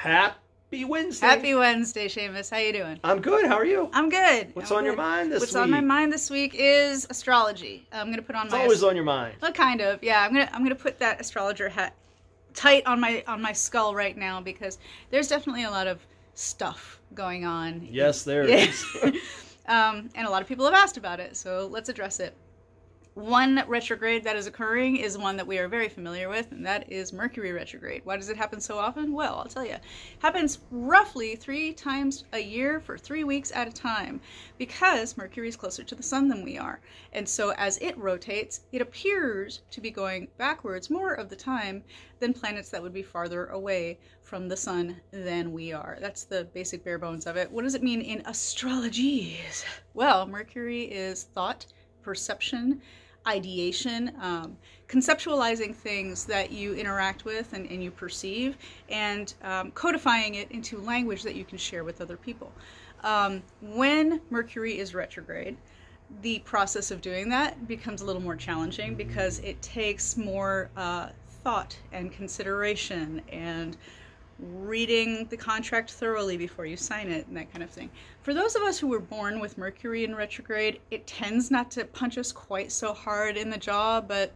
Happy Wednesday. Happy Wednesday, Seamus. How you doing? I'm good. How are you? I'm good. What's on your mind this week? What's on my mind this week is astrology. I'm gonna put on It's always on your mind. Well, kind of. Yeah, I'm gonna put that astrologer hat tight on my skull right now because there's definitely a lot of stuff going on. Yes, there is. And a lot of people have asked about it, so let's address it. One retrograde that is occurring is one that we are very familiar with, and that is Mercury retrograde. Why does it happen so often? Well, I'll tell you. It happens roughly 3 times a year for 3 weeks at a time because Mercury is closer to the sun than we are. And so as it rotates, it appears to be going backwards more of the time than planets that would be farther away from the sun than we are. That's the basic bare bones of it. What does it mean in astrology? Well, Mercury is thought, perception, ideation, conceptualizing things that you interact with and you perceive, and codifying it into language that you can share with other people. When Mercury is retrograde, the process of doing that becomes a little more challenging because it takes more thought and consideration and reading the contract thoroughly before you sign it and that kind of thing. For those of us who were born with Mercury in retrograde, it tends not to punch us quite so hard in the jaw, but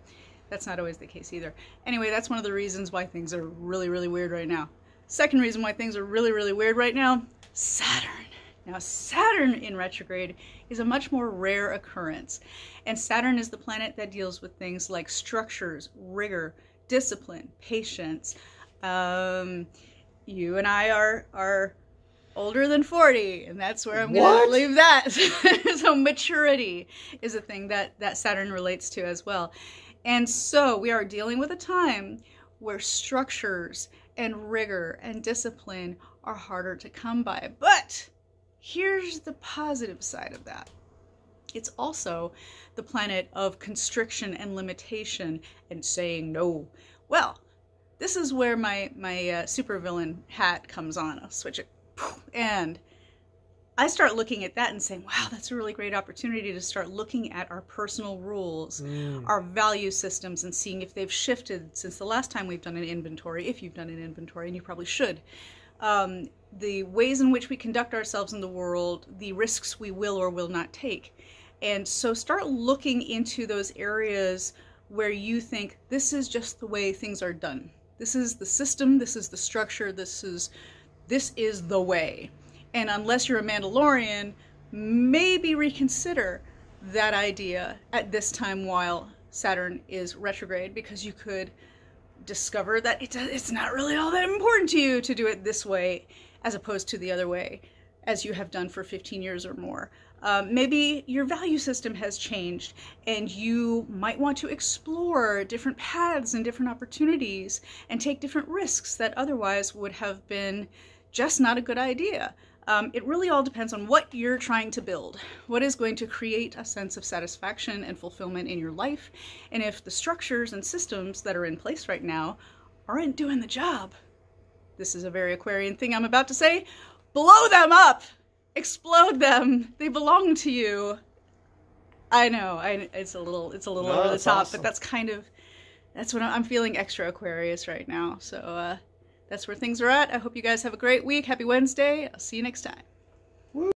that's not always the case either. Anyway, that's one of the reasons why things are really, really weird right now. Second reason why things are really, really weird right now, Saturn. Now, Saturn in retrograde is a much more rare occurrence, and Saturn is the planet that deals with things like structures, rigor, discipline, patience. You and I are older than 40, and that's where I'm going to leave that. So maturity is a thing that Saturn relates to as well. And so we are dealing with a time where structures and rigor and discipline are harder to come by. But here's the positive side of that. It's also the planet of constriction and limitation and saying no. Well, this is where my supervillain hat comes on. I'll switch it. And I start looking at that and saying, wow, that's a really great opportunity to start looking at our personal rules, our value systems, and seeing if they've shifted since the last time we've done an inventory, if you've done an inventory, and you probably should. The ways in which we conduct ourselves in the world, the risks we will or will not take. And so start looking into those areas where you think this is just the way things are done. This is the system, this is the structure, this is the way. And unless you're a Mandalorian, maybe reconsider that idea at this time while Saturn is retrograde, because you could discover that it's not really all that important to you to do it this way as opposed to the other way, as you have done for 15 years or more. Maybe your value system has changed and you might want to explore different paths and different opportunities and take different risks that otherwise would have been just not a good idea. It really all depends on what you're trying to build, what is going to create a sense of satisfaction and fulfillment in your life, and if the structures and systems that are in place right now aren't doing the job. This is a very Aquarian thing I'm about to say. Blow them up! Explode them. They belong to you. I know. It's a little over the top, awesome. But that's what I'm feeling extra Aquarius right now. So that's where things are at. I hope you guys have a great week. Happy Wednesday. I'll see you next time.